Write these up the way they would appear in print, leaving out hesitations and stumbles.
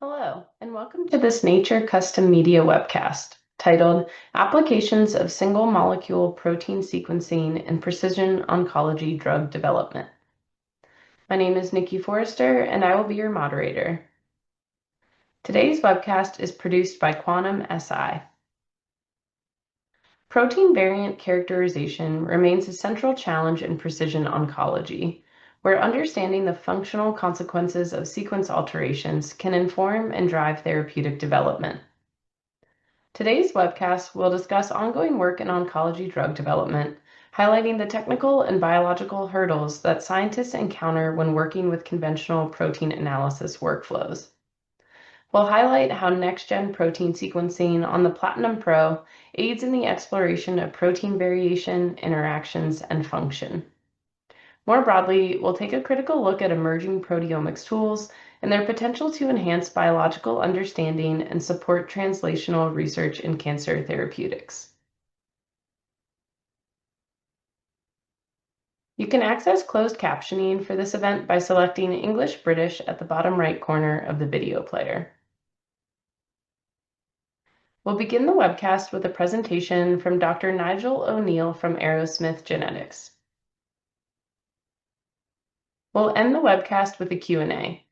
Hello, and welcome to this Nature Custom Media webcast titled Applications of Single Molecule Protein Sequencing in Precision Oncology Drug Development. My name is Nikki Forrester, and I will be your moderator. Today's webcast is produced by Quantum SI. Protein variant characterization remains a central challenge in precision oncology, where understanding the functional consequences of sequence alterations can inform and drive therapeutic development. Today's webcast will discuss ongoing work in oncology drug development, highlighting the technical and biological hurdles that scientists encounter when working with conventional protein analysis workflows. We'll highlight how next-gen protein sequencing on the Platinum Pro aids in the exploration of protein variation, interactions, and function. More broadly, we'll take a critical look at emerging proteomics tools and their potential to enhance biological understanding and support translational research in cancer therapeutics. You can access closed captioning for this event by selecting English-British at the bottom right corner of the video player. We'll begin the webcast with a presentation from Dr. Nigel O'Neil from Arrowsmith Genetics. We'll end the webcast with a Q&A.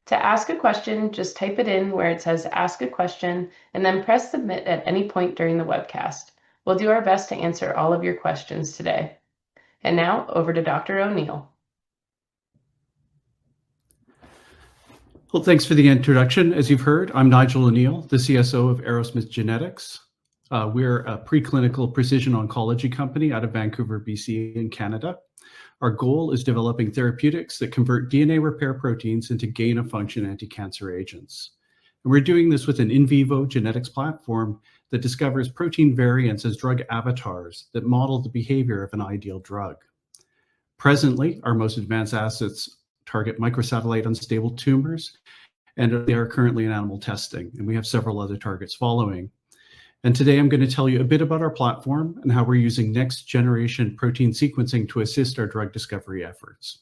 To ask a question, just type it in where it says Ask a Question and then press Submit at any point during the webcast. We'll do our best to answer all of your questions today. And now, over to Dr. O'Neil. Well, thanks for the introduction. As you've heard, I'm Nigel O'Neil, the CSO of Arrowsmith Genetics. We're a preclinical precision oncology company out of Vancouver, BC in Canada. Our goal is developing therapeutics that convert DNA repair proteins into gain-of-function anti-cancer agents. And we're doing this with an in vivo genetics platform that discovers protein variants as drug avatars that model the behavior of an ideal drug. Presently, our most advanced assets target microsatellite unstable tumors, and they are currently in animal testing, and we have several other targets following. And today I'm going to tell you a bit about our platform and how we're using next generation protein sequencing to assist our drug discovery efforts.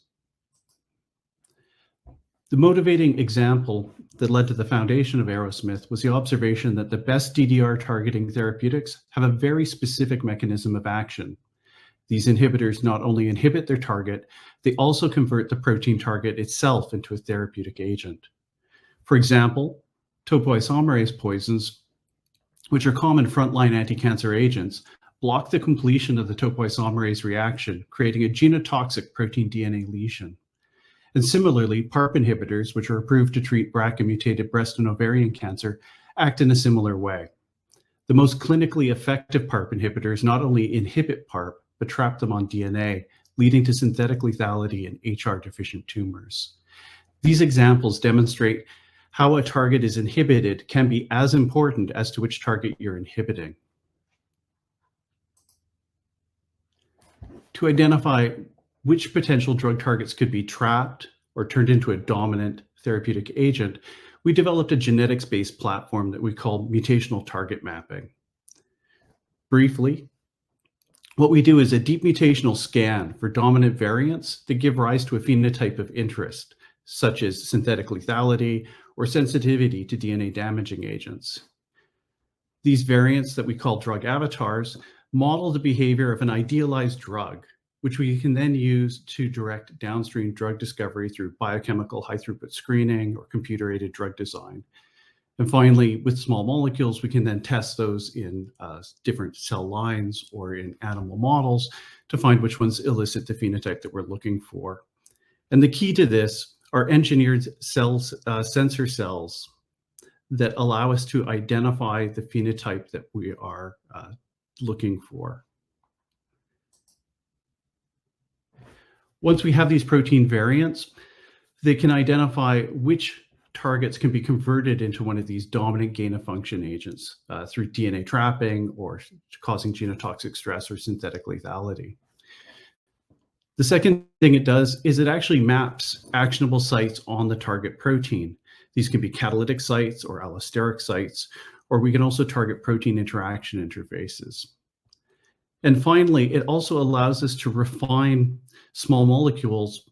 The motivating example that led to the foundation of Arrowsmith was the observation that the best DDR targeting therapeutics have a very specific mechanism of action. These inhibitors not only inhibit their target, they also convert the protein target itself into a therapeutic agent. For example, topoisomerase poisons, which are common frontline anti-cancer agents, block the completion of the topoisomerase reaction, creating a genotoxic protein DNA lesion. And similarly, PARP inhibitors, which are approved to treat BRCA-mutated breast and ovarian cancer, act in a similar way. The most clinically effective PARP inhibitors not only inhibit PARP, but trap them on DNA, leading to synthetic lethality in HR-deficient tumors. These examples demonstrate how a target is inhibited can be as important as to which target you're inhibiting. To identify which potential drug targets could be trapped or turned into a dominant therapeutic agent, we developed a genetics-based platform that we call mutational target mapping. Briefly, what we do is a deep mutational scan for dominant variants that give rise to a phenotype of interest, such as synthetic lethality or sensitivity to DNA damaging agents. These variants that we call drug avatars model the behavior of an idealized drug, which we can then use to direct downstream drug discovery through biochemical high-throughput screening or computer-aided drug design. And finally, with small molecules, we can then test those in different cell lines or in animal models to find which ones elicit the phenotype that we're looking for. And the key to this are engineered cells, sensor cells that allow us to identify the phenotype that we are looking for. Once we have these protein variants, they can identify which targets can be converted into one of these dominant gain-of-function agents through DNA trapping or causing genotoxic stress or synthetic lethality. The second thing it does is it actually maps actionable sites on the target protein. These can be catalytic sites or allosteric sites, or we can also target protein interaction interfaces. And finally, it also allows us to refine small molecules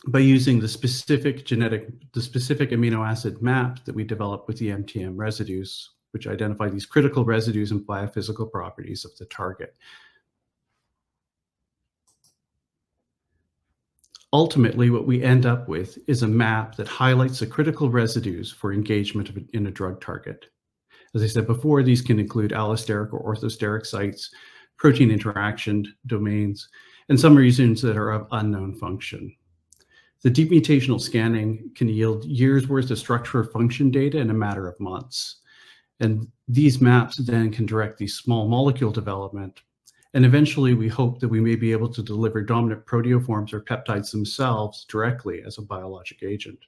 by using the specific amino acid map that we developed with the MTM residues, which identify these critical residues and biophysical properties of the target. Ultimately, what we end up with is a map that highlights the critical residues for engagement in a drug target. As I said before, these can include allosteric or orthosteric sites, protein interaction domains, and some regions that are of unknown function. The deep mutational scanning can yield years worth of structure function data in a matter of months. And these maps then can direct these small molecule development. And eventually we hope that we may be able to deliver dominant proteoforms or peptides themselves directly as a biologic agent.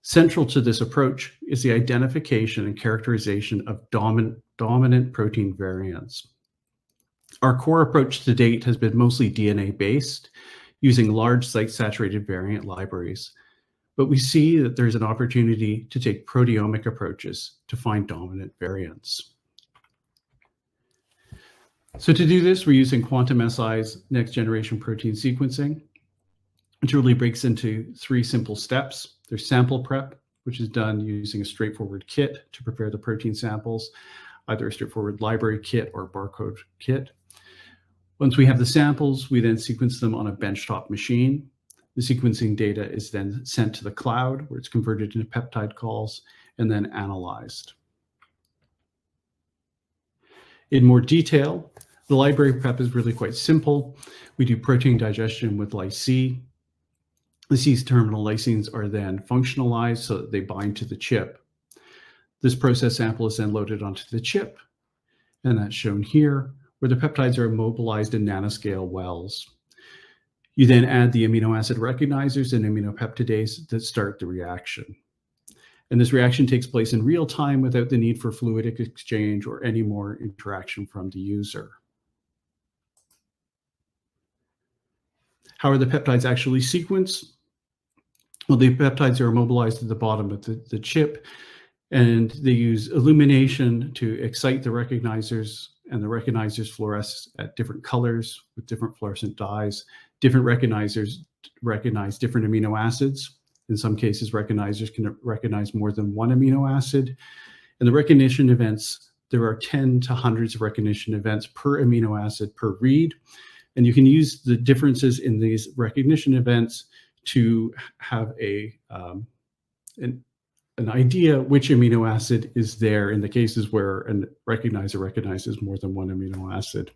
Central to this approach is the identification and characterization of dominant protein variants. Our core approach to date has been mostly DNA-based, using large site-saturated variant libraries. But we see that there's an opportunity to take proteomic approaches to find dominant variants. So to do this, we're using Quantum-Si's next-generation protein sequencing, which really breaks into 3 simple steps. There's sample prep, which is done using a straightforward kit to prepare the protein samples, either a straightforward library kit or barcode kit. Once we have the samples, we then sequence them on a benchtop machine. The sequencing data is then sent to the cloud, where it's converted into peptide calls and then analyzed. In more detail, the library prep is really quite simple. We do protein digestion with lyc. The C-terminal lysines are then functionalized so that they bind to the chip. This process sample is then loaded onto the chip, and that's shown here, where the peptides are immobilized in nanoscale wells. You then add the amino acid recognizers and aminopeptidase that start the reaction. And this reaction takes place in real time without the need for fluidic exchange or any more interaction from the user. How are the peptides actually sequenced? Well, the peptides are immobilized at the bottom of the chip, and they use illumination to excite the recognizers, and the recognizers fluoresce at different colors with different fluorescent dyes. Different recognizers recognize different amino acids. In some cases, recognizers can recognize more than one amino acid. And the recognition events, there are 10 to hundreds of recognition events per amino acid per read. And you can use the differences in these recognition events to have an idea which amino acid is there in the cases where a recognizer recognizes more than one amino acid.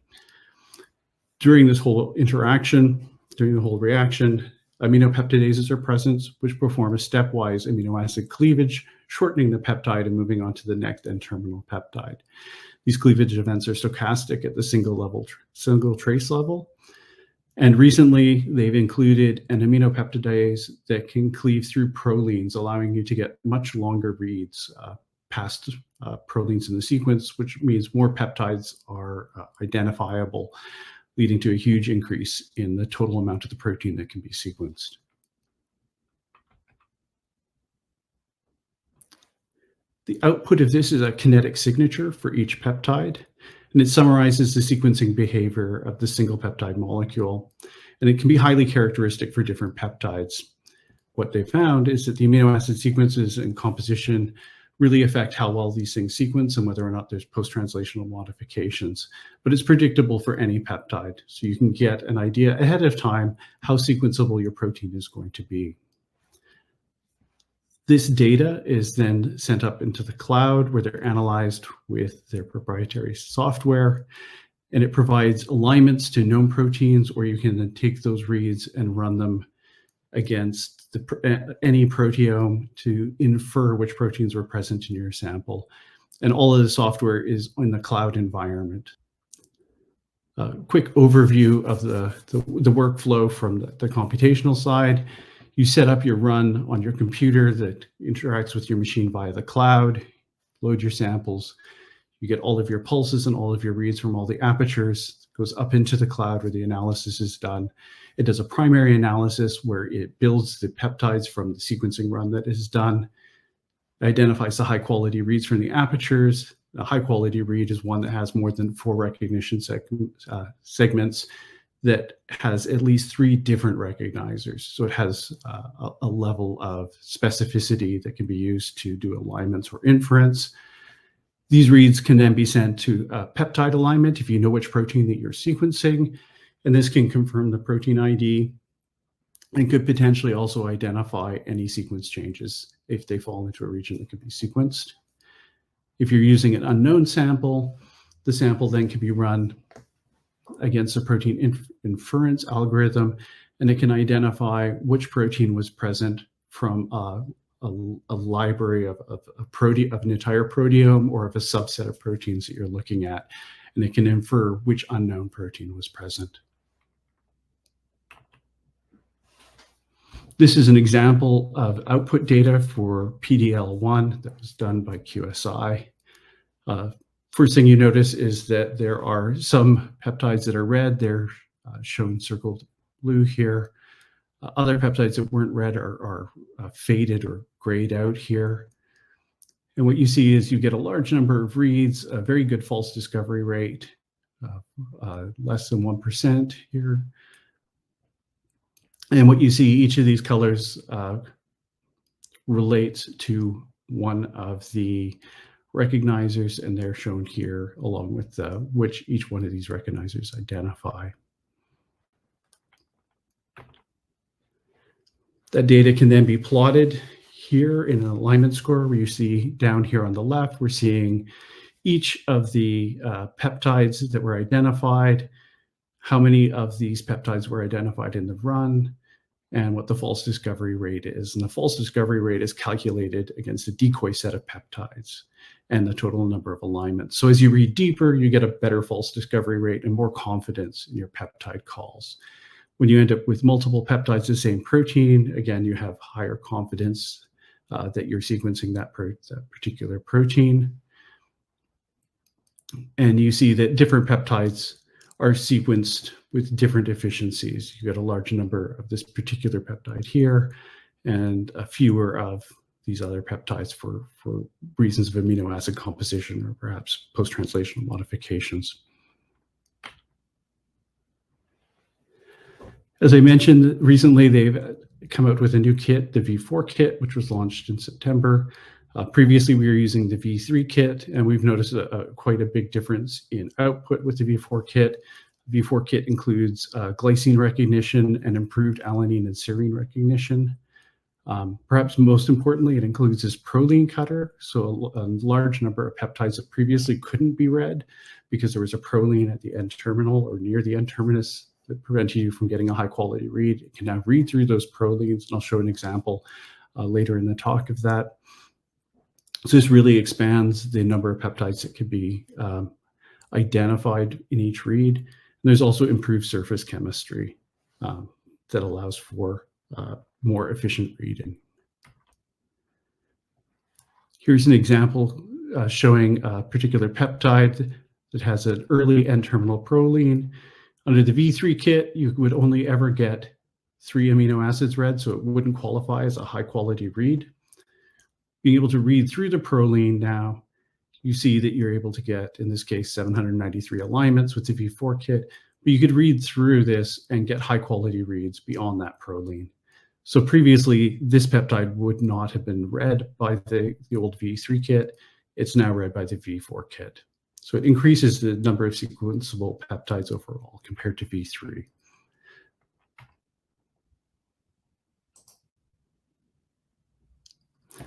During this whole interaction, during the whole reaction, aminopeptidases are present, which perform a stepwise amino acid cleavage, shortening the peptide and moving on to the next N-terminal peptide. These cleavage events are stochastic at the single trace level. And recently, they've included an aminopeptidase that can cleave through prolines, allowing you to get much longer reads past prolines in the sequence, which means more peptides are identifiable, leading to a huge increase in the total amount of the protein that can be sequenced. The output of this is a kinetic signature for each peptide, and it summarizes the sequencing behavior of the single peptide molecule, and it can be highly characteristic for different peptides. What they found is that the amino acid sequences and composition really affect how well these things sequence and whether or not there's post-translational modifications. But it's predictable for any peptide, so you can get an idea ahead of time how sequenceable your protein is going to be. This data is then sent up into the cloud where they're analyzed with their proprietary software, and it provides alignments to known proteins, or you can then take those reads and run them against any proteome to infer which proteins were present in your sample. And all of the software is in the cloud environment. A quick overview of the workflow from the computational side. You set up your run on your computer that interacts with your machine via the cloud, load your samples. You get all of your pulses and all of your reads from all the apertures, goes up into the cloud where the analysis is done. It does a primary analysis where it builds the peptides from the sequencing run that is done, identifies the high quality reads from the apertures. A high quality read is one that has more than 4 recognition segments. that has at least 3 different recognizers. So it has a level of specificity that can be used to do alignments or inference. These reads can then be sent to a peptide alignment if you know which protein that you're sequencing, and this can confirm the protein ID and could potentially also identify any sequence changes if they fall into a region that could be sequenced. If you're using an unknown sample, the sample then can be run against a protein inference algorithm, and it can identify which protein was present from a library of an entire proteome or of a subset of proteins that you're looking at, and it can infer which unknown protein was present. This is an example of output data for PDL1 that was done by QSI. First thing you notice is that there are some peptides that are red. They're shown circled blue here. Other peptides that weren't red are faded or grayed out here. And what you see is you get a large number of reads, a very good false discovery rate, less than 1% here. And what you see, each of these colors relates to one of the recognizers, and they're shown here along with which each one of these recognizers identify. That data can then be plotted here in an alignment score, where you see down here on the left, we're seeing each of the peptides that were identified, how many of these peptides were identified in the run, and what the false discovery rate is. And the false discovery rate is calculated against a decoy set of peptides and the total number of alignments. So as you read deeper, you get a better false discovery rate and more confidence in your peptide calls. When you end up with multiple peptides, the same protein, again, you have higher confidence that you're sequencing that particular protein. And you see that different peptides are sequenced with different efficiencies. You get a large number of this particular peptide here and fewer of these other peptides for reasons of amino acid composition or perhaps post-translational modifications. As I mentioned, recently they've come out with a new kit, the V4 kit, which was launched in September. Previously, we were using the V3 kit, and we've noticed quite a big difference in output with the V4 kit. V4 kit includes glycine recognition and improved alanine and serine recognition. Perhaps most importantly, it includes this proline cutter. So a large number of peptides that previously couldn't be read because there was a proline at the end terminal or near the end terminus that prevented you from getting a high quality read. It can now read through those prolines, and I'll show an example later in the talk of that. So this really expands the number of peptides that could be identified in each read. And there's also improved surface chemistry that allows for more efficient reading. Here's an example showing a particular peptide that has an early N-terminal proline. Under the V3 kit, you would only ever get 3 amino acids read, so it wouldn't qualify as a high-quality read. Being able to read through the proline now, you see that you're able to get, in this case, 793 alignments with the V4 kit, but you could read through this and get high-quality reads beyond that proline. So previously, this peptide would not have been read by the old V3 kit. It's now read by the V4 kit. So it increases the number of sequenceable peptides overall compared to V3.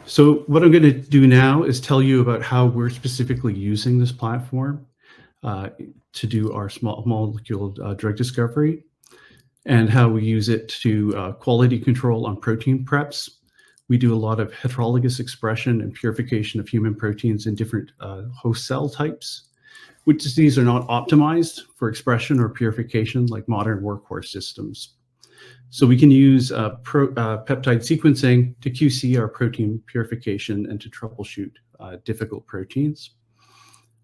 So what I'm going to do now is tell you about how we're specifically using this platform to do our small molecule drug discovery, and how we use it to quality control on protein preps. We do a lot of heterologous expression and purification of human proteins in different host cell types, which these are not optimized for expression or purification like modern workhorse systems. So we can use peptide sequencing to QC our protein purification and to troubleshoot difficult proteins.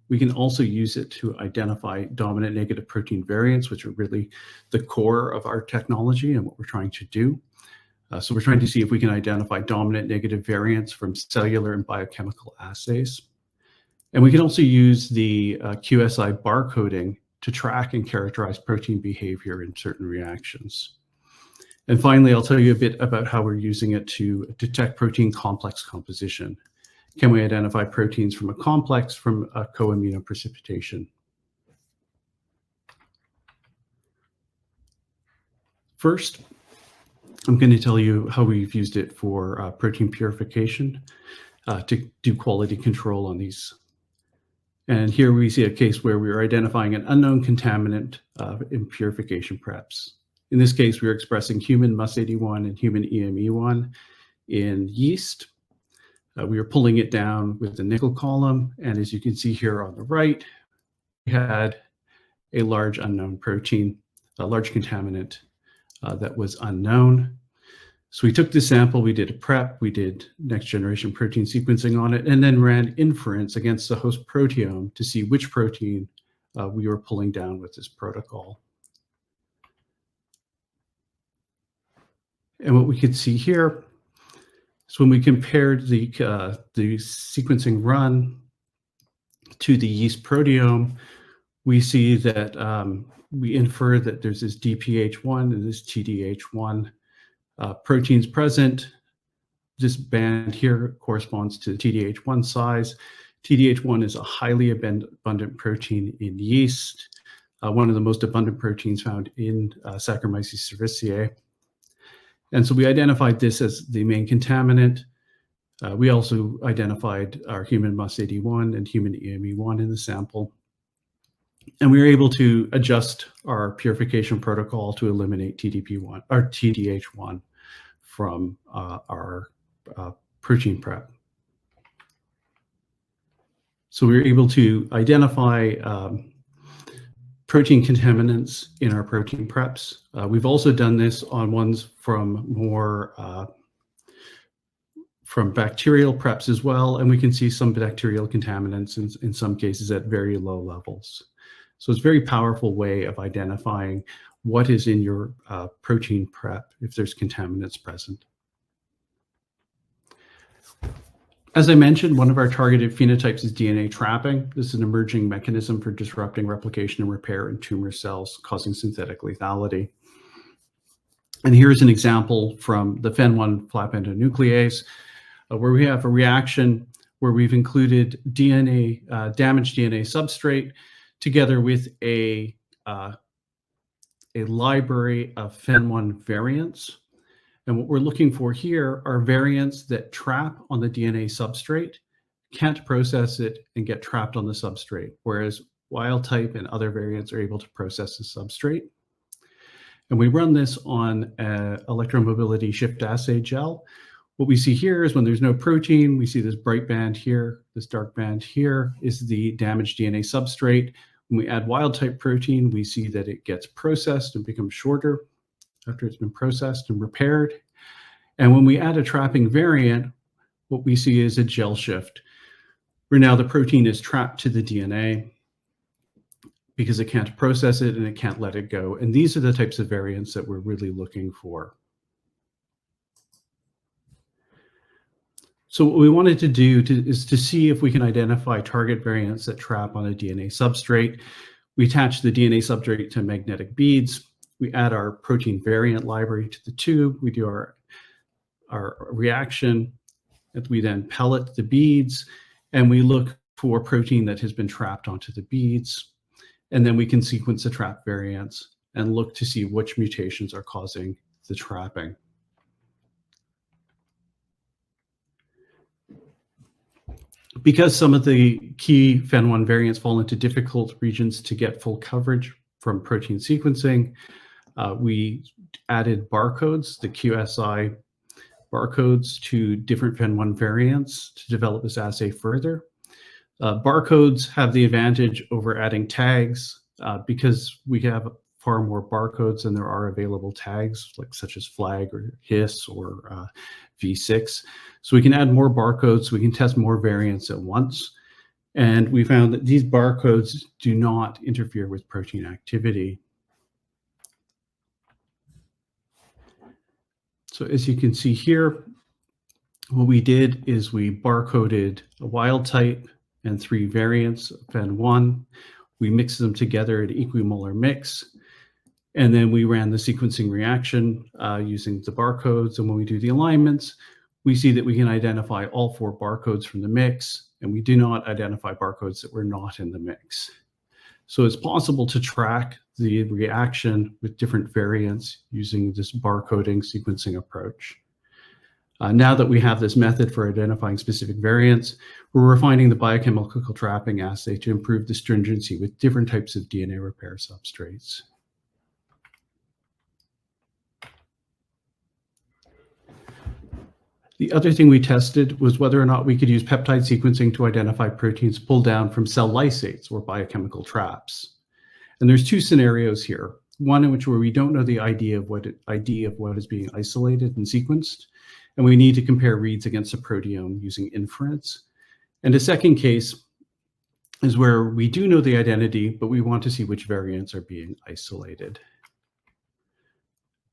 We can also use it to identify dominant negative protein variants, which are really the core of our technology and what we're trying to do. So we're trying to see if we can identify dominant negative variants from cellular and biochemical assays. And we can also use the QSI barcoding to track and characterize protein behavior in certain reactions. And finally, I'll tell you a bit about how we're using it to detect protein complex composition. Can we identify proteins from a complex from a co-immunoprecipitation? First, I'm going to tell you how we've used it for protein purification to do quality control on these. And here we see a case where we are identifying an unknown contaminant in purification preps. In this case, we are expressing human MUS81 and human EME1 in yeast. We are pulling it down with the nickel column. And as you can see here on the right, we had a large unknown protein, a large contaminant that was unknown. So we took the sample, we did a prep, we did next generation protein sequencing on it, and then ran inference against the host proteome to see which protein we were pulling down with this protocol. And what we could see here is when we compared the sequencing run to the yeast proteome, we see that we infer that there's this DPH1 and this TDH1 proteins present. This band here corresponds to TDH1 size. TDH1 is a highly abundant protein in yeast, one of the most abundant proteins found in Saccharomyces cerevisiae. And so we identified this as the main contaminant. We also identified our human MUS81 and human EME1 in the sample. And we were able to adjust our purification protocol to eliminate TDP1 or TDH1 from our protein prep. So we were able to identify protein contaminants in our protein preps. We've also done this on ones from more from bacterial preps as well, and we can see some bacterial contaminants in some cases at very low levels. So it's a very powerful way of identifying what is in your protein prep if there's contaminants present. As I mentioned, one of our targeted phenotypes is DNA trapping. This is an emerging mechanism for disrupting replication and repair in tumor cells, causing synthetic lethality. And here's an example from the FEN1 flap endonuclease, where we have a reaction where we've included DNA, damaged DNA substrate, together with a library of FEN1 variants. And what we're looking for here are variants that trap on the DNA substrate, can't process it, and get trapped on the substrate, whereas wild type and other variants are able to process the substrate. And we run this on an electromobility shift assay gel. What we see here is when there's no protein, we see this bright band here, this dark band here is the damaged DNA substrate. When we add wild type protein, we see that it gets processed and becomes shorter after it's been processed and repaired. And when we add a trapping variant, what we see is a gel shift, where now the protein is trapped to the DNA because it can't process it and it can't let it go. And these are the types of variants that we're really looking for. So what we wanted to do is to see if we can identify target variants that trap on a DNA substrate. We attach the DNA substrate to magnetic beads. We add our protein variant library to the tube. We do our reaction, and we then pellet the beads, and we look for protein that has been trapped onto the beads. And then we can sequence the trap variants and look to see which mutations are causing the trapping. Because some of the key FEN1 variants fall into difficult regions to get full coverage from protein sequencing, we added barcodes, the QSI barcodes, to different FEN1 variants to develop this assay further. Barcodes have the advantage over adding tags because we have far more barcodes than there are available tags, like such as flag or HIS or V6. So we can add more barcodes, so we can test more variants at once. And we found that these barcodes do not interfere with protein activity. So as you can see here, what we did is we barcoded a wild type and 3 variants of FEN1. We mixed them together at equimolar mix, and then we ran the sequencing reaction using the barcodes. And when we do the alignments, we see that we can identify all 4 barcodes from the mix, and we do not identify barcodes that were not in the mix. So it's possible to track the reaction with different variants using this barcoding sequencing approach. Now that we have this method for identifying specific variants, we're refining the biochemical trapping assay to improve the stringency with different types of DNA repair substrates. The other thing we tested was whether or not we could use peptide sequencing to identify proteins pulled down from cell lysates or biochemical traps. And there's 2 scenarios here. One in which where we don't know the ID of what is being isolated and sequenced, and we need to compare reads against a proteome using inference. And a second case is where we do know the identity, but we want to see which variants are being isolated.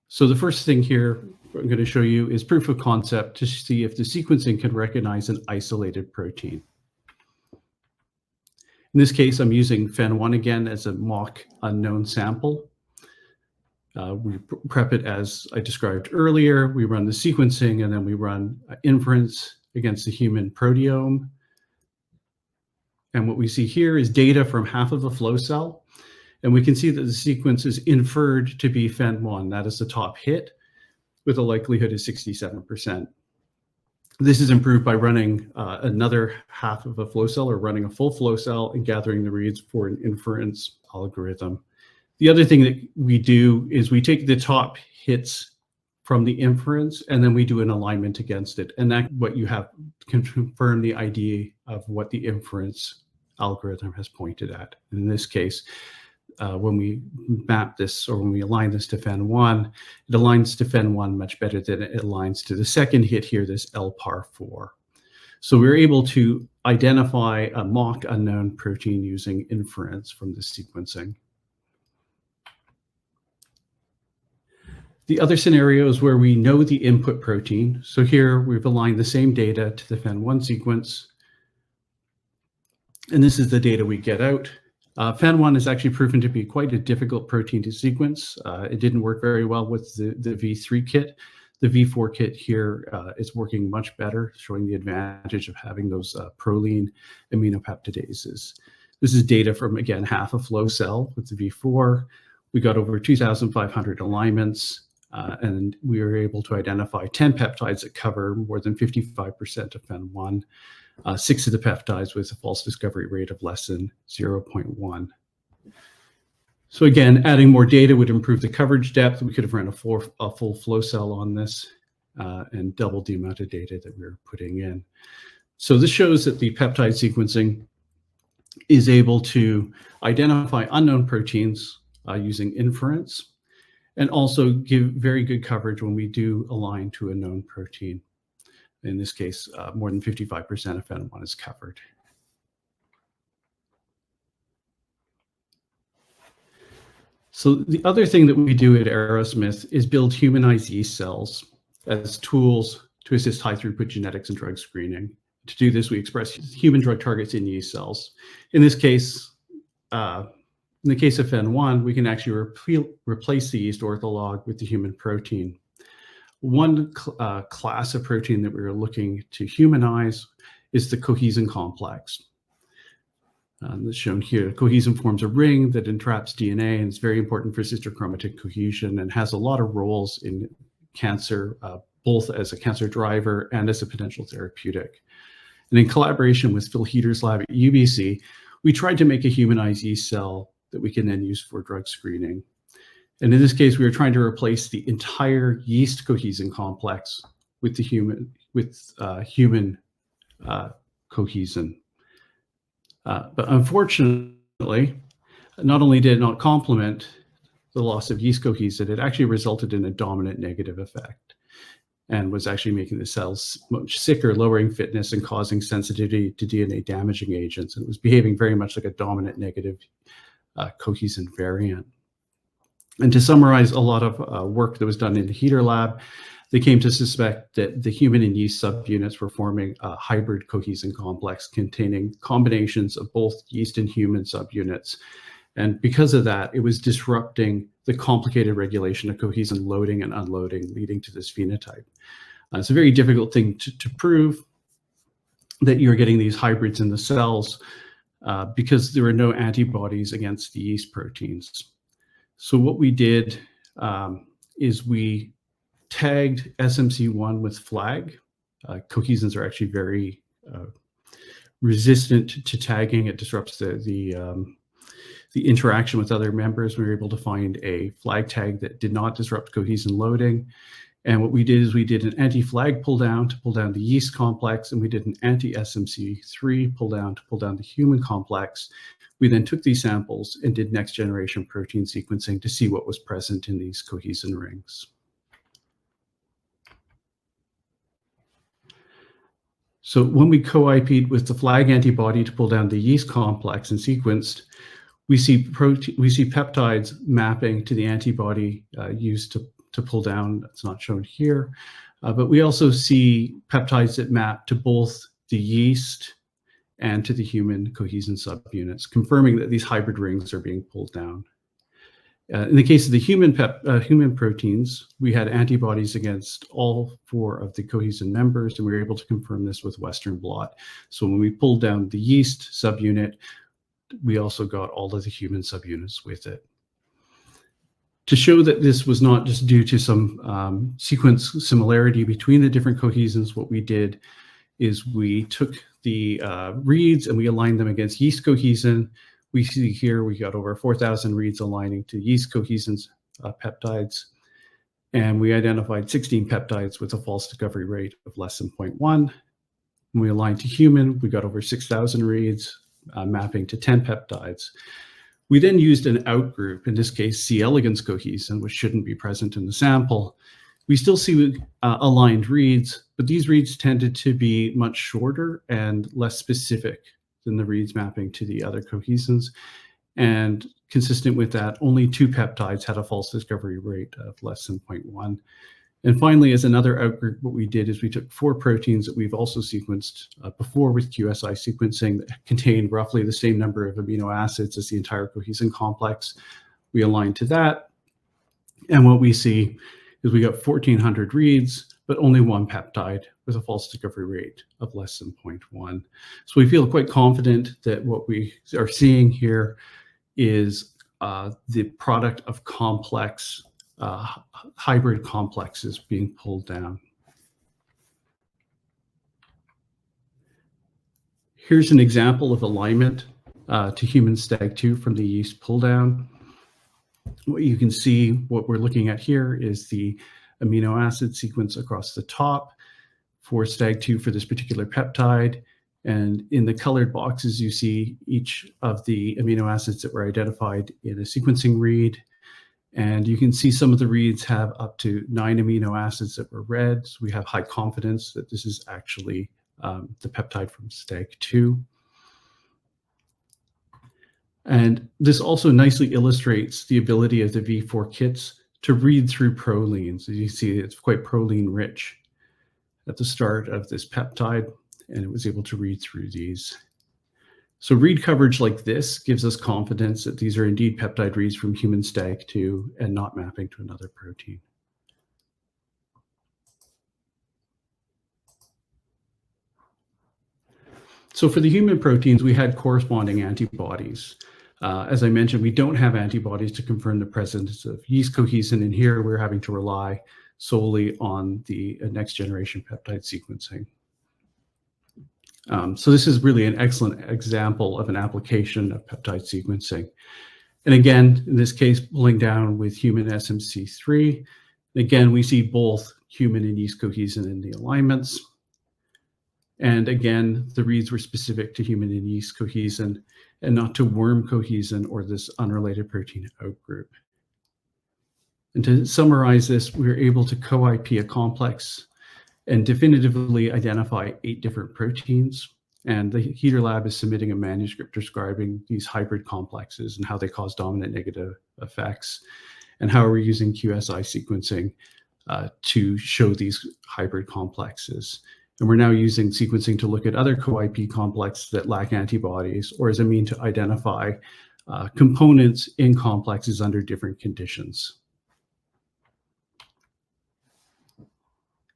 So the first thing here I'm going to show you is proof of concept to see if the sequencing can recognize an isolated protein. In this case, I'm using FEN1 again as a mock unknown sample. We prep it as I described earlier. We run the sequencing, and then we run inference against the human proteome. And what we see here is data from half of a flow cell. And we can see that the sequence is inferred to be FEN1. That is the top hit with a likelihood of 67%. This is improved by running another half of a flow cell, or running a full flow cell and gathering the reads for an inference algorithm. The other thing that we do is we take the top hits from the inference, and then we do an alignment against it. And that's what you have can confirm the ID of what the inference algorithm has pointed at. In this case, when we map this, or when we align this to FEN1, it aligns to FEN1 much better than it aligns to the second hit here, this LPAR4. So we're able to identify a mock unknown protein using inference from the sequencing. The other scenario is where we know the input protein. So here we've aligned the same data to the FEN1 sequence. And this is the data we get out. FEN1 is actually proven to be quite a difficult protein to sequence. It didn't work very well with the V3 kit. The V4 kit here is working much better, showing the advantage of having those proline aminopeptidases. This is data from, again, half a flow cell with the V4. We got over 2,500 alignments. And we were able to identify 10 peptides that cover more than 55% of FEN1, 6 of the peptides with a false discovery rate of less than 0.1. So again, adding more data would improve the coverage depth. We could have run a full flow cell on this and doubled the amount of data that we were putting in. So this shows that the peptide sequencing is able to identify unknown proteins using inference, and also give very good coverage when we do align to a known protein. In this case, more than 55% of FEN1 is covered. So the other thing that we do at Arrowsmith is build humanized yeast cells as tools to assist high-throughput genetics and drug screening. To do this, we express human drug targets in yeast cells. In this case, in the case of FEN1, we can actually replace the yeast ortholog with the human protein. One class of protein that we were looking to humanize is the cohesin complex. That's shown here. Cohesin forms a ring that entraps DNA, and it's very important for sister chromatin cohesion and has a lot of roles in cancer, both as a cancer driver and as a potential therapeutic. And in collaboration with Phil Heater's lab at UBC, we tried to make a humanized yeast cell that we can then use for drug screening. And in this case, we were trying to replace the entire yeast cohesin complex with the human cohesin. But unfortunately, not only did it not complement the loss of yeast cohesin, it actually resulted in a dominant negative effect and was actually making the cells much sicker, lowering fitness and causing sensitivity to DNA damaging agents. And it was behaving very much like a dominant negative cohesin variant. And to summarize a lot of work that was done in the Heater lab, they came to suspect that the human and yeast subunits were forming a hybrid cohesin complex containing combinations of both yeast and human subunits. And because of that, it was disrupting the complicated regulation of cohesin loading and unloading, leading to this phenotype. It's a very difficult thing to prove that you're getting these hybrids in the cells because there are no antibodies against the yeast proteins. So what we did is we tagged SMC1 with flag. Cohesins are actually very resistant to tagging. It disrupts the interaction with other members. We were able to find a flag tag that did not disrupt cohesin loading. And what we did is we did an anti-flag pull down to pull down the yeast complex, and we did an anti-SMC3 pull down to pull down the human complex. We then took these samples and did next generation protein sequencing to see what was present in these cohesin rings. So when we co-IP'd with the flag antibody to pull down the yeast complex and sequenced, we see peptides mapping to the antibody used to pull down. That's not shown here, but we also see peptides that map to both the yeast and to the human cohesin subunits, confirming that these hybrid rings are being pulled down. In the case of the human proteins, we had antibodies against all 4 of the cohesin members, and we were able to confirm this with Western blot. So when we pulled down the yeast subunit, we also got all of the human subunits with it. To show that this was not just due to some sequence similarity between the different cohesins, what we did is we took the reads and we aligned them against yeast cohesin. We see here we got over 4,000 reads aligning to yeast cohesins peptides, and we identified 16 peptides with a false discovery rate of less than 0.1. When we aligned to human, we got over 6,000 reads mapping to 10 peptides. We then used an outgroup, in this case C. elegans cohesin, which shouldn't be present in the sample. We still see aligned reads, but these reads tended to be much shorter and less specific than the reads mapping to the other cohesins. And consistent with that, only 2 peptides had a false discovery rate of less than 0.1. And finally, as another outgroup, what we did is we took 4 proteins that we've also sequenced before with QSI sequencing that contained roughly the same number of amino acids as the entire cohesin complex. We aligned to that. And what we see is we got 1,400 reads, but only 1 peptide with a false discovery rate of less than 0.1. So we feel quite confident that what we are seeing here is the product of complex hybrid complexes being pulled down. Here's an example of alignment to human STAG2 from the yeast pull down. What you can see, what we're looking at here is the amino acid sequence across the top for STAG2 for this particular peptide. And in the colored boxes, you see each of the amino acids that were identified in a sequencing read. And you can see some of the reads have up to 9 amino acids that were read. So we have high confidence that this is actually the peptide from STAG2. And this also nicely illustrates the ability of the V4 kits to read through prolines. As you see, it's quite proline rich at the start of this peptide, and it was able to read through these. So read coverage like this gives us confidence that these are indeed peptide reads from human STAG2 and not mapping to another protein. So for the human proteins, we had corresponding antibodies. As I mentioned, we don't have antibodies to confirm the presence of yeast cohesin, and here we're having to rely solely on the next generation peptide sequencing. So this is really an excellent example of an application of peptide sequencing. And again, in this case, pulling down with human SMC3. Again, we see both human and yeast cohesin in the alignments. And again, the reads were specific to human and yeast cohesin and not to worm cohesin or this unrelated protein outgroup. And to summarize this, we were able to co-IP a complex and definitively identify 8 different proteins. And the Heater Lab is submitting a manuscript describing these hybrid complexes and how they cause dominant negative effects, and how we're using QSI sequencing to show these hybrid complexes. And we're now using sequencing to look at other co-IP complexes that lack antibodies, or as a mean to identify components in complexes under different conditions.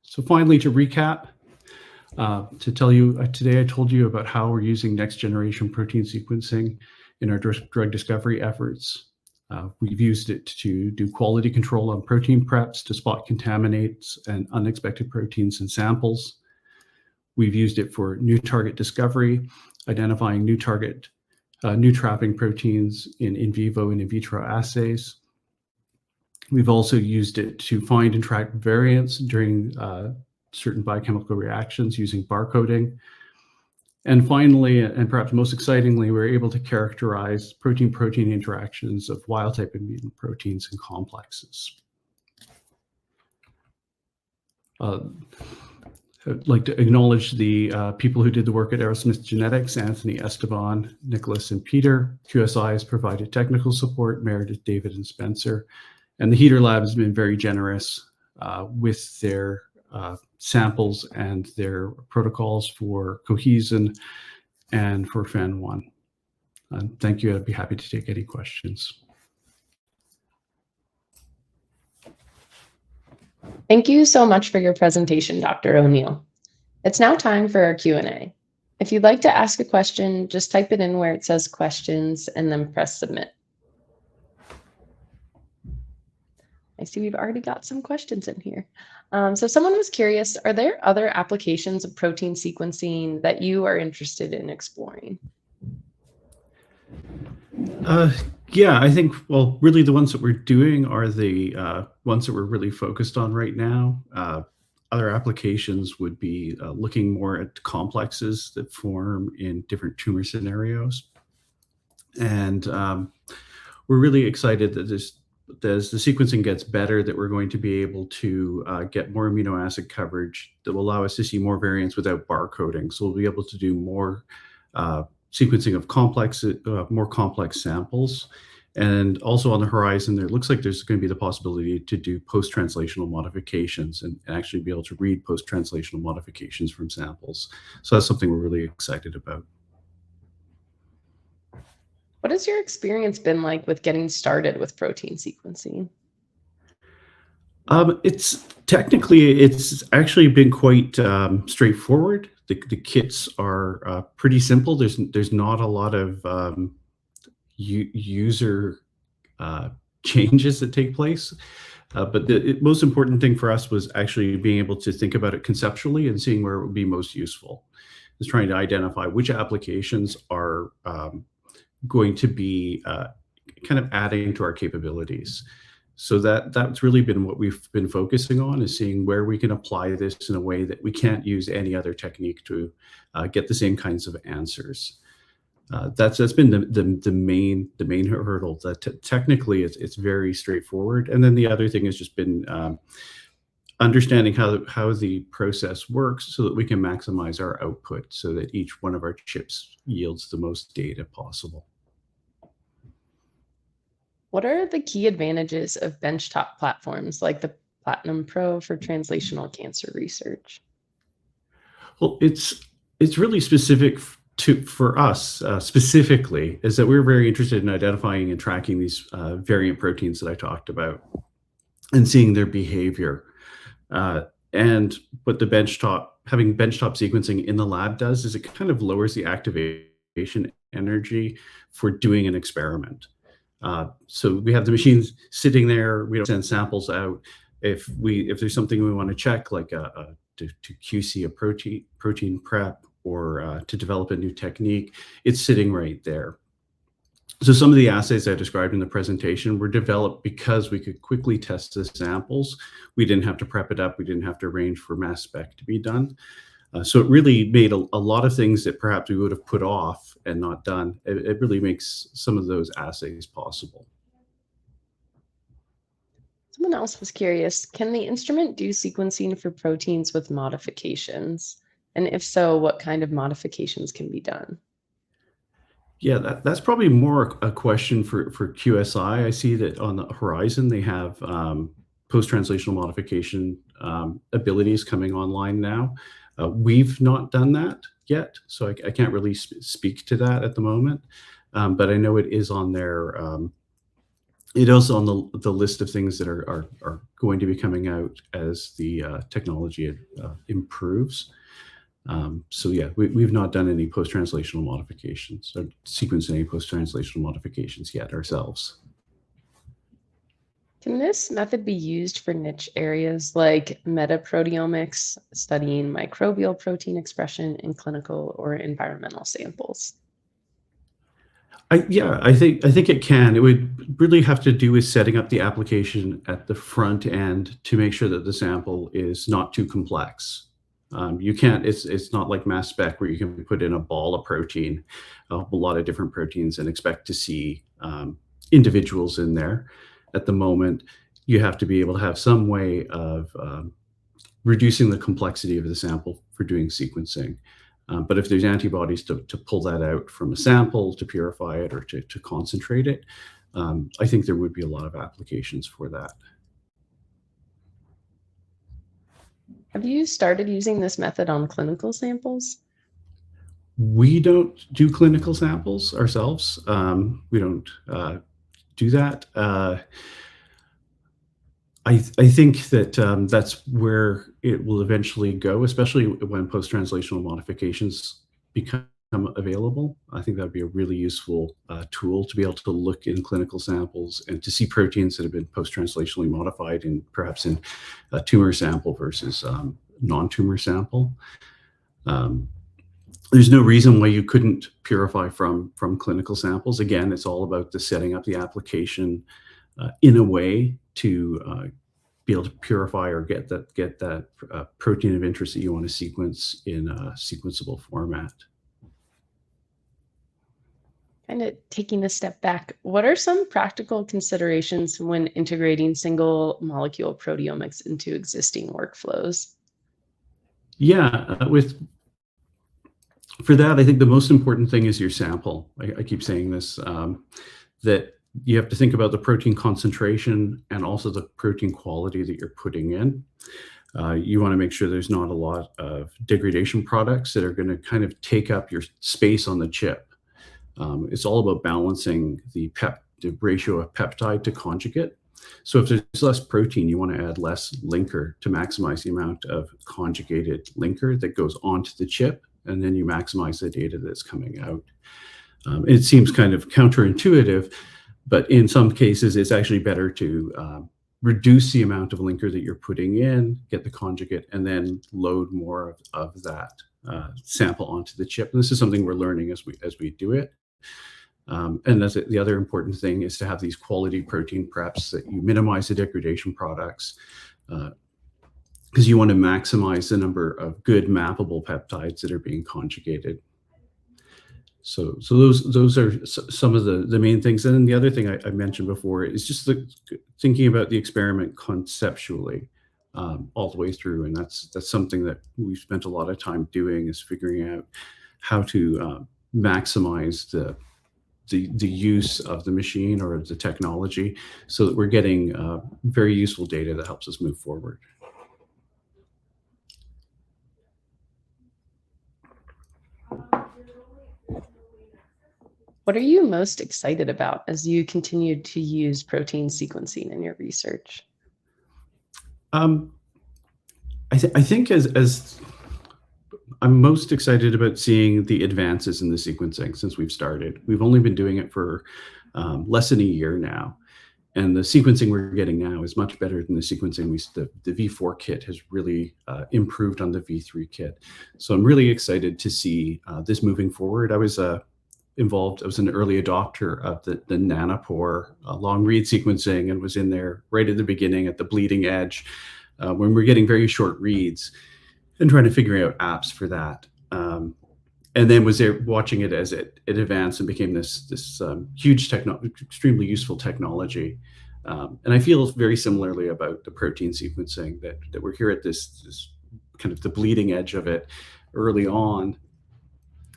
So finally, to recap, to tell you, today I told you about how we're using next generation protein sequencing in our drug discovery efforts. We've used it to do quality control on protein preps to spot contaminants and unexpected proteins in samples. We've used it for new target discovery, identifying new trapping proteins in vivo and in vitro assays. We've also used it to find and track variants during certain biochemical reactions using barcoding. And finally, and perhaps most excitingly, we're able to characterize protein-protein interactions of wild-type and mutant proteins and complexes. I'd like to acknowledge the people who did the work at Arrowsmith Genetics: Anthony, Esteban, Nicholas, and Peter. QSI has provided technical support, Meredith, David, and Spencer. And the Heater Lab has been very generous with their samples and their protocols for cohesin and for FAN1. Thank you. I'd be happy to take any questions. Thank you so much for your presentation, Dr. O'Neil. It's now time for our Q&A. If you'd like to ask a question, just type it in where it says questions and then press submit. I see we've already got some questions in here. So someone was curious, are there other applications of protein sequencing that you are interested in exploring? Yeah, I think, well, really the ones that we're doing are the ones that we're really focused on right now. Other applications would be looking more at complexes that form in different tumor scenarios. And we're really excited that as the sequencing gets better, that we're going to be able to get more amino acid coverage that will allow us to see more variants without barcoding. So we'll be able to do more sequencing of more complex samples. And also on the horizon, there looks like there's going to be the possibility to do post-translational modifications and actually be able to read post-translational modifications from samples. So that's something we're really excited about. What has your experience been like with getting started with protein sequencing? It's actually been quite straightforward. The kits are pretty simple. There's not a lot of user changes that take place. But the most important thing for us was actually being able to think about it conceptually and seeing where it would be most useful. Is trying to identify which applications are going to be kind of adding to our capabilities. So that's really been what we've been focusing on, is seeing where we can apply this in a way that we can't use any other technique to get the same kinds of answers. That's been the main hurdle. That technically it's very straightforward, and then the other thing has just been understanding how the process works so that we can maximize our output, so that each one of our chips yields the most data possible. What are the key advantages of benchtop platforms like the Platinum Pro for translational cancer research? Well, it's really specific for us specifically, is that we're very interested in identifying and tracking these variant proteins that I talked about and seeing their behavior. And what having benchtop sequencing in the lab does is it kind of lowers the activation energy for doing an experiment. So we have the machines sitting there. We don't send samples out. If there's something we want to check, like to QC a protein prep or to develop a new technique, it's sitting right there. So some of the assays I described in the presentation were developed because we could quickly test the samples. We didn't have to prep it up. We didn't have to arrange for mass spec to be done. So it really made a lot of things that perhaps we would have put off and not done. It really makes some of those assays possible. Someone else was curious, can the instrument do sequencing for proteins with modifications? And if so, what kind of modifications can be done? Yeah, that's probably more a question for QSI. I see that on the horizon they have post-translational modification abilities coming online now. We've not done that yet, so I can't really speak to that at the moment, but I know it is on their it is on the list of things that are going to be coming out as the technology improves. So yeah, we've not done any post-translational modifications or sequenced any post-translational modifications yet ourselves. Can this method be used for niche areas like metaproteomics, studying microbial protein expression in clinical or environmental samples? Yeah, I think it can. It would really have to do with setting up the application at the front end to make sure that the sample is not too complex. You can't. It's not like mass spec where you can put in a ball of protein, a lot of different proteins, and expect to see individuals in there. At the moment, you have to be able to have some way of reducing the complexity of the sample for doing sequencing. But if there's antibodies to pull that out from a sample, to purify it, or to concentrate it, I think there would be a lot of applications for that. Have you started using this method on clinical samples? We don't do clinical samples ourselves. We don't do that. I think that that's where it will eventually go, especially when post-translational modifications become available. I think that would be a really useful tool to be able to look in clinical samples and to see proteins that have been post-translationally modified in perhaps in a tumor sample versus non-tumor sample. There's no reason why you couldn't purify from clinical samples. Again, it's all about the setting up the application in a way to be able to purify or get that protein of interest that you want to sequence in a sequenceable format. Kind of taking a step back, what are some practical considerations when integrating single molecule proteomics into existing workflows? Yeah, for that, I think the most important thing is your sample. I keep saying this, that you have to think about the protein concentration and also the protein quality that you're putting in. You want to make sure there's not a lot of degradation products that are going to kind of take up your space on the chip. It's all about balancing the ratio of peptide to conjugate. So if there's less protein, you want to add less linker to maximize the amount of conjugated linker that goes onto the chip, and then you maximize the data that's coming out. It seems kind of counterintuitive, but in some cases, it's actually better to reduce the amount of linker that you're putting in, get the conjugate, and then load more of that sample onto the chip. And this is something we're learning as we do it. And that's the other important thing, is to have these quality protein preps that you minimize the degradation products, because you want to maximize the number of good mappable peptides that are being conjugated. So those are some of the main things. And then the other thing I mentioned before is just thinking about the experiment conceptually all the way through. And that's something that we've spent a lot of time doing, is figuring out how to maximize the use of the machine or the technology, so that we're getting very useful data that helps us move forward. What are you most excited about as you continue to use protein sequencing in your research? I think as I'm most excited about seeing the advances in the sequencing since we've started. We've only been doing it for less than a year now. And the sequencing we're getting now is much better than the sequencing the V4 kit has really improved on the V3 kit. So I'm really excited to see this moving forward. I was involved. I was an early adopter of the nanopore long read sequencing, and was in there right at the beginning at the bleeding edge when we're getting very short reads, and trying to figure out apps for that. And then was there watching it as it advanced and became this huge extremely useful technology. And I feel very similarly about the protein sequencing, that we're here at this kind of the bleeding edge of it early on.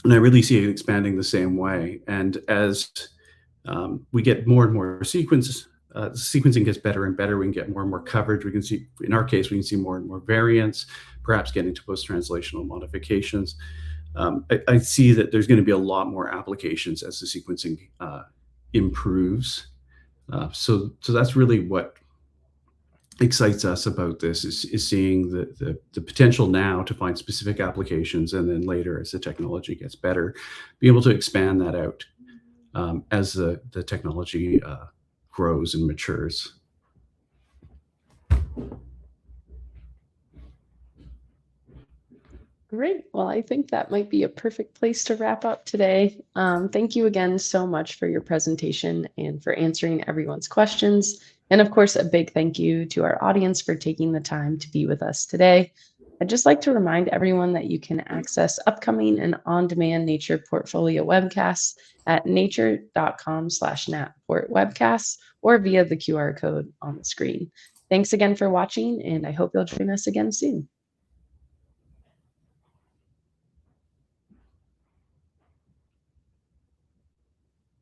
And I really see it expanding the same way. And as we get more and more sequence sequencing gets better and better. We can get more and more coverage. We can see, in our case, we can see more and more variants, perhaps getting to post-translational modifications. I see that there's going to be a lot more applications as the sequencing improves. So that's really what excites us about this, is seeing the potential now to find specific applications, and then later, as the technology gets better, be able to expand that out as the technology grows and matures. Great. Well, I think that might be a perfect place to wrap up today. Thank you again so much for your presentation and for answering everyone's questions. And of course, a big thank you to our audience for taking the time to be with us today. I'd just like to remind everyone that you can access upcoming and on-demand Nature Portfolio webcasts at nature.com/natportwebcasts or via the QR code on the screen. Thanks again for watching, and I hope you'll join us again soon.